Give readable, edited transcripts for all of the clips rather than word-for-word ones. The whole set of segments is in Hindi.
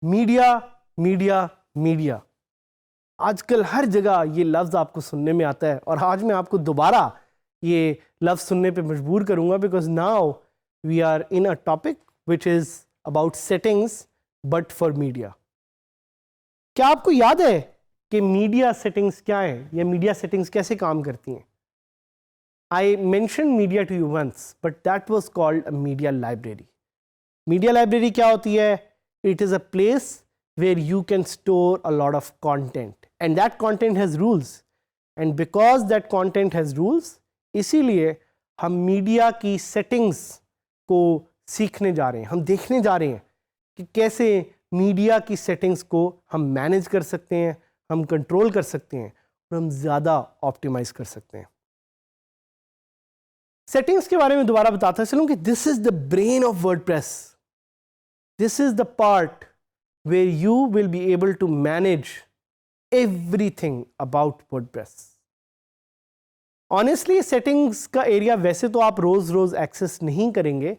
मीडिया मीडिया मीडिया, आजकल हर जगह ये लफ्ज़ आपको सुनने में आता है और आज मैं आपको दोबारा ये लफ्ज़ सुनने पे मजबूर करूँगा because now we are in a topic which is about settings but for media. क्या आपको याद है कि मीडिया सेटिंग्स क्या है या मीडिया सेटिंग्स कैसे काम करती हैं? I mention media to you once but that was called a media library. Media library क्या होती है? It is a place where you can store a lot of content and that content has rules and because that content has rules इसीलिए हम मीडिया की सेटिंग्स को सीखने जा रहे हैं, हम देखने जा रहे हैं कि कैसे मीडिया की सेटिंग्स को हम मैनेज कर सकते हैं, हम कंट्रोल कर सकते हैं और हम ज़्यादा ऑप्टिमाइज कर सकते हैं। सेटिंग्स के बारे में दोबारा बताता चलूँ कि this is the brain of WordPress, this is the part where you will be able to manage everything about WordPress. Honestly, settings का एरिया वैसे तो आप रोज रोज एक्सेस नहीं करेंगे,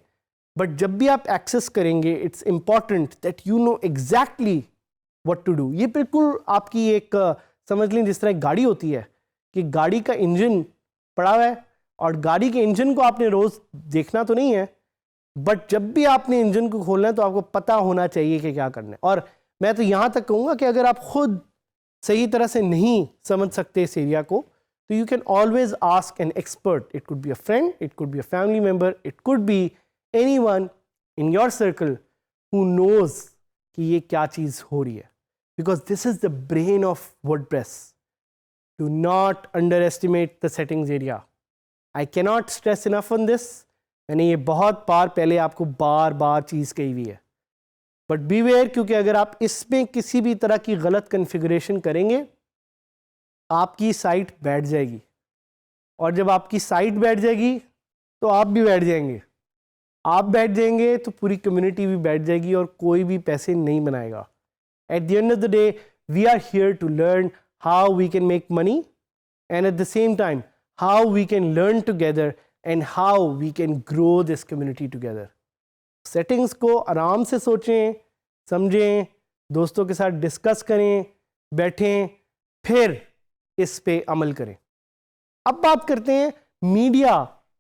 बट जब भी आप एक्सेस करेंगे it's important that you know exactly what to do. ये बिल्कुल आपकी एक समझ लें जिस तरह एक गाड़ी होती है कि गाड़ी का इंजन पड़ा हुआ है और गाड़ी के इंजन को आपने रोज देखना तो नहीं है, बट जब भी आपने इंजन को खोलना है तो आपको पता होना चाहिए कि क्या करना है। और मैं तो यहाँ तक कहूँगा कि अगर आप खुद सही तरह से नहीं समझ सकते इस एरिया को तो you can always ask an expert. It could be a friend, it could be a family member, it could be anyone in your circle who knows कि ये क्या चीज़ हो रही है, because this is the brain of WordPress. Do not underestimate the settings area. I cannot stress enough on this. मैंने ये बहुत बार पहले आपको बार बार चीज़ कही हुई है, बट बीवेयर, क्योंकि अगर आप इसमें किसी भी तरह की गलत कॉन्फ़िगरेशन करेंगे आपकी साइट बैठ जाएगी और जब आपकी साइट बैठ जाएगी तो आप भी बैठ जाएंगे, आप बैठ जाएंगे तो पूरी कम्युनिटी भी बैठ जाएगी और कोई भी पैसे नहीं बनाएगा। At the end of the day we are here to learn how we can make money and at the same time how we can learn together and how we can grow this community together. Settings को आराम से सोचें, समझें, दोस्तों के साथ डिस्कस करें, बैठें, फिर इस पे अमल करें। अब बात करते हैं मीडिया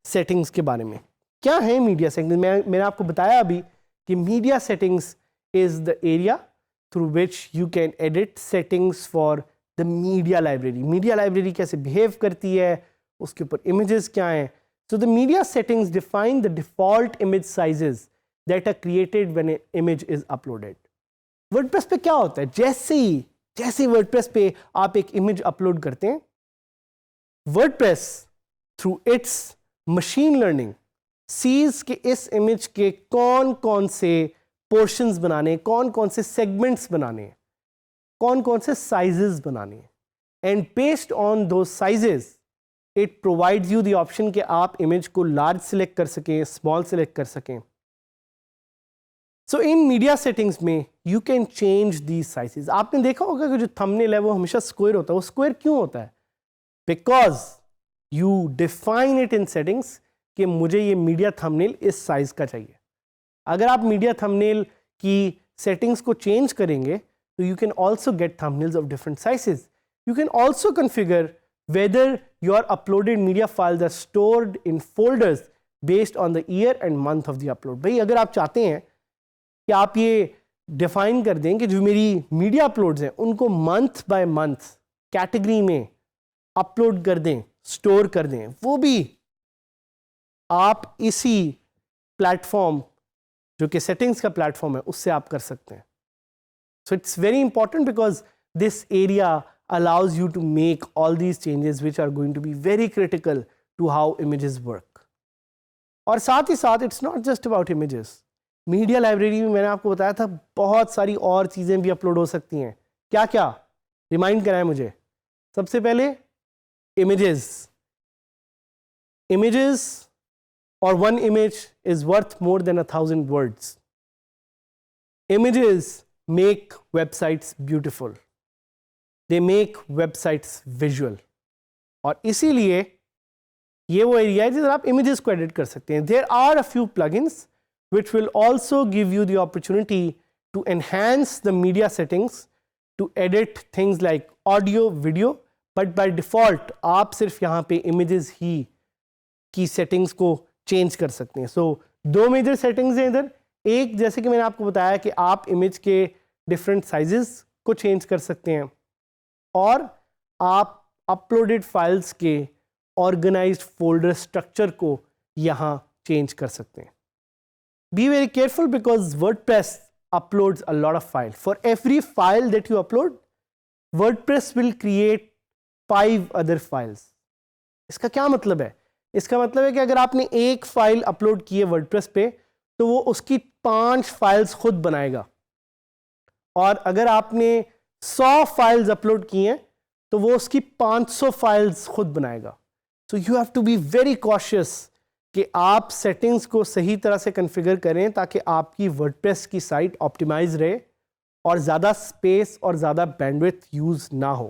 सेटिंग्स के बारे में। क्या है मीडिया सेटिंग्स? मैंने आपको बताया अभी कि media settings is the area through which you can edit settings for the media library. Media library कैसे बिहेव करती है, उसके ऊपर इमेजेस क्या हैं। So the media settings define the default image sizes that are created when an image is uploaded. WordPress पे क्या होता है? जैसे WordPress पे आप एक इमेज अपलोड करते हैं, WordPress through its machine learning sees कि इस इमेज के कौन कौन से पोर्शंस बनाने हैं, कौन कौन से सेगमेंट्स बनाने हैं, कौन कौन से साइजेस बनाने हैं, एंड बेस्ड ऑन दो sizes it provides you the option कि आप इमेज को लार्ज सिलेक्ट कर सकें, स्मॉल सिलेक्ट कर सकें। सो इन मीडिया सेटिंग्स में you can change these sizes. आपने देखा होगा कि जो थंबनेल है वो हमेशा स्क्वायर होता है। वो स्क्वायर क्यों होता है? Because you define it in settings कि मुझे ये मीडिया थंबनेल इस साइज का चाहिए। अगर आप मीडिया थंबनेल की सेटिंग्स को चेंज करेंगे तो you can also get thumbnails of different sizes. You can also configure whether your uploaded media files are stored in folders based on the year and month of the upload. भाई अगर आप चाहते हैं कि आप ये डिफाइन कर दें कि जो मेरी मीडिया अपलोड्स हैं उनको मंथ बाय मंथ कैटेगरी में अपलोड कर दें, स्टोर कर दें, वो भी आप इसी प्लेटफॉर्म जो कि सेटिंग्स का प्लेटफॉर्म है उससे आप कर सकते हैं। So it's very important because this area allows you to make all these changes which are going to be very critical to how images work. और साथ ही साथ it's not just about images. Media library में मैंने आपको बताया था बहुत सारी और चीज़ें भी अपलोड हो सकती हैं। क्या क्या? रिमाइंड कराएं मुझे। सबसे पहले images. Images or one image is worth more than 1,000 words. Images make websites beautiful. They make websites visual. और इसीलिए ये वो एरिया है जिधर आप इमेजेस को एडिट कर सकते हैं. There are a few plugins which will also give you the opportunity to enhance the media settings to edit things like audio, video, but by default आप सिर्फ यहाँ पे images ही की settings को change कर सकते हैं. So दो major settings हैं इधर. एक जैसे कि मैंने आपको बताया कि आप image के different sizes को change कर सकते हैं और आप uploaded files के organized folder structure को यहाँ change कर सकते हैं. Be very careful because WordPress uploads a lot of files. For every file that you upload, WordPress will create 5 other files. इसका क्या मतलब है? इसका मतलब है कि अगर आपने एक फाइल अपलोड की है WordPress पे तो वो उसकी 5 फाइल्स खुद बनाएगा और अगर आपने 100 फाइल्स अपलोड की हैं तो वो उसकी 500 फाइल्स खुद बनाएगा. So you have to be very cautious कि आप सेटिंग्स को सही तरह से कॉन्फ़िगर करें ताकि आपकी वर्डप्रेस की साइट ऑप्टिमाइज रहे और ज़्यादा स्पेस और ज़्यादा बैंडविड्थ यूज़ ना हो.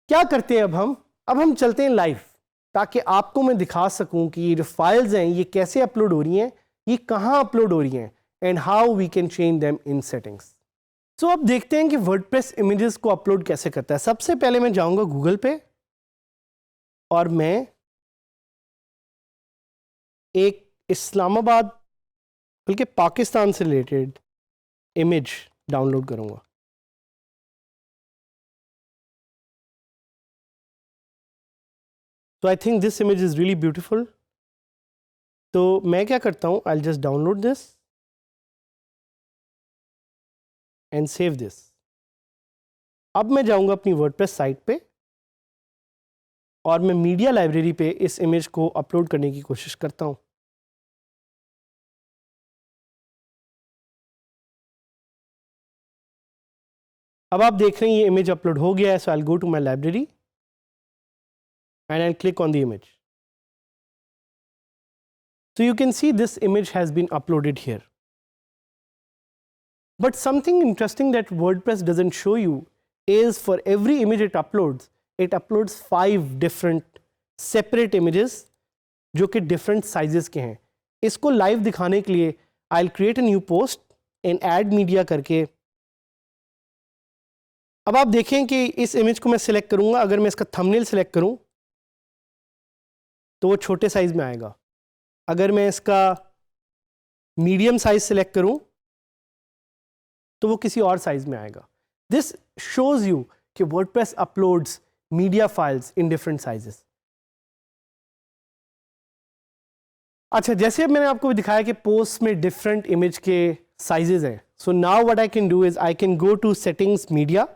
क्या करते हैं अब हम चलते हैं लाइव ताकि आपको मैं दिखा सकूं कि ये जो फाइल्स हैं ये कैसे अपलोड हो रही हैं, ये कहाँ अपलोड हो रही हैं and how we can change them in settings. So अब देखते हैं कि वर्डप्रेस इमेजेस को अपलोड कैसे करता है. सबसे पहले मैं जाऊँगा गूगल पे और मैं एक इस्लामाबाद बल्कि पाकिस्तान से रिलेटेड इमेज डाउनलोड करूंगा. तो I think this image is really beautiful. तो मैं क्या करता हूँ, I will just download this and save this. अब मैं जाऊंगा अपनी वर्डप्रेस साइट पे और मैं मीडिया लाइब्रेरी पे इस इमेज को अपलोड करने की कोशिश करता हूँ. अब आप देख रहे हैं ये इमेज अपलोड हो गया है. So I will go to my library and I will click on the image. So you can see this image has been uploaded here. But something interesting that WordPress doesn't show you is for every image it uploads 5 different separate images जो कि different sizes के हैं. इसको लाइव दिखाने के लिए I'll create a new post and add media करके. अब आप देखें कि इस इमेज को मैं सिलेक्ट करूंगा. अगर मैं इसका थंबनेल सिलेक्ट करूं तो वो छोटे साइज में आएगा. अगर मैं इसका मीडियम साइज सिलेक्ट करूं तो वो किसी और साइज में आएगा. This shows you कि WordPress uploads media files in different sizes. अच्छा, जैसे अब मैंने आपको दिखाया कि पोस्ट में different image के sizes हैं. So now what I can do is I can go to settings media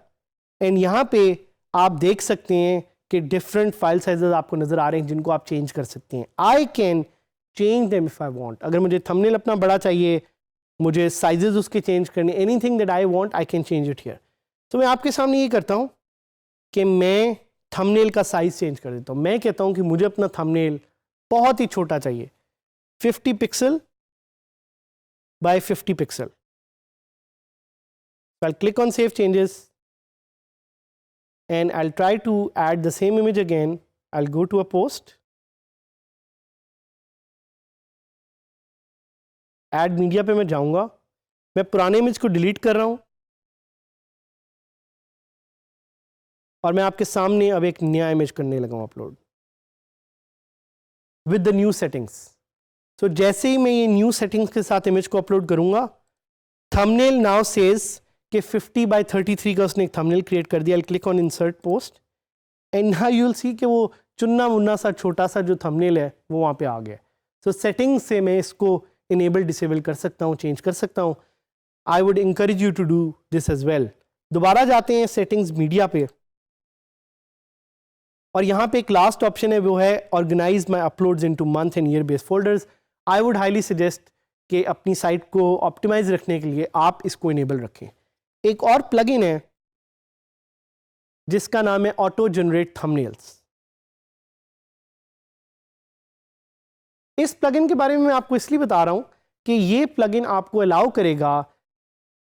and यहाँ पे आप देख सकते हैं कि different file sizes आपको नज़र आ रहे हैं जिनको आप change कर सकते हैं. I can change them if I want. अगर मुझे thumbnail अपना बड़ा चाहिए, मुझे sizes उसके change करने, anything that I want I can change it here. तो मैं आपके सामने ये करता हूँ कि मैं थंबनेल का साइज चेंज कर देता हूँ. मैं कहता हूँ कि मुझे अपना थंबनेल बहुत ही छोटा चाहिए, 50 pixel by 50 pixel. I'll click on save changes and I'll try to add the same image again. I'll go to a post, add media पे मैं जाऊँगा. मैं पुराने इमेज को डिलीट कर रहा हूँ और मैं आपके सामने अब एक नया इमेज करने लगा हूँ upload with the new settings. So जैसे ही मैं ये न्यू सेटिंग्स के साथ इमेज को अपलोड करूंगा, थंबनेल नाउ सेज कि 50 बाय 33 का उसने एक थंबनेल क्रिएट कर दिया. I click on insert post and now you will see कि वो चुन्ना मुन्ना सा छोटा सा जो थंबनेल है वो वहाँ पे आ गया. सो सेटिंग्स से मैं इसको इनेबल डिसेबल कर सकता हूँ, चेंज कर सकता हूँ. I would encourage you to do this as well. दोबारा जाते हैं सेटिंग्स मीडिया पे और यहाँ पे एक लास्ट ऑप्शन है, वो है organise my uploads into month and year based folders. I would highly suggest कि अपनी साइट को ऑप्टिमाइज रखने के लिए आप इसको इनेबल रखें. एक और प्लगइन है जिसका नाम है ऑटो जनरेट थंबनेल्स. इस प्लगइन के बारे में मैं आपको इसलिए बता रहा हूं कि ये प्लगइन आपको अलाउ करेगा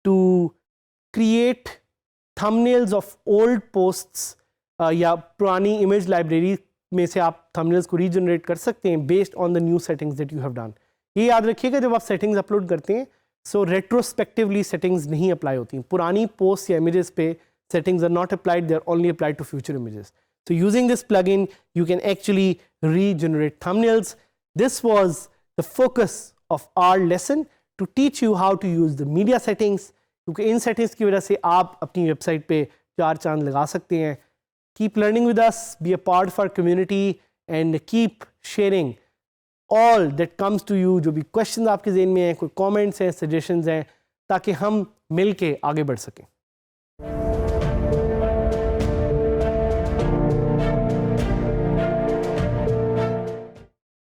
to create thumbnails of old posts या पुरानी इमेज लाइब्रेरी में से आप थंबनेल्स को रीजनरेट कर सकते हैं based on the new settings that you have done. ये याद रखिएगा जब आप सेटिंग्स अपलोड करते हैं सो रेट्रोस्पेक्टिवली सेटिंग्स नहीं अप्लाई होती, पुरानी पोस्ट या इमेजेस पे settings are not applied, they are only applied to future images. So using this plugin, you can actually regenerate thumbnails. This was the focus of our lesson, to teach you how to use the media settings, क्योंकि इन settings की वजह से आप अपनी website पे 4 चांद लगा सकते हैं. Keep learning with us, be a part of our community and keep sharing all that comes to you. जो भी questions आपके ज़हन में हैं, कोई comments हैं, suggestions हैं, ताकि हम मिल के आगे बढ़ सकें.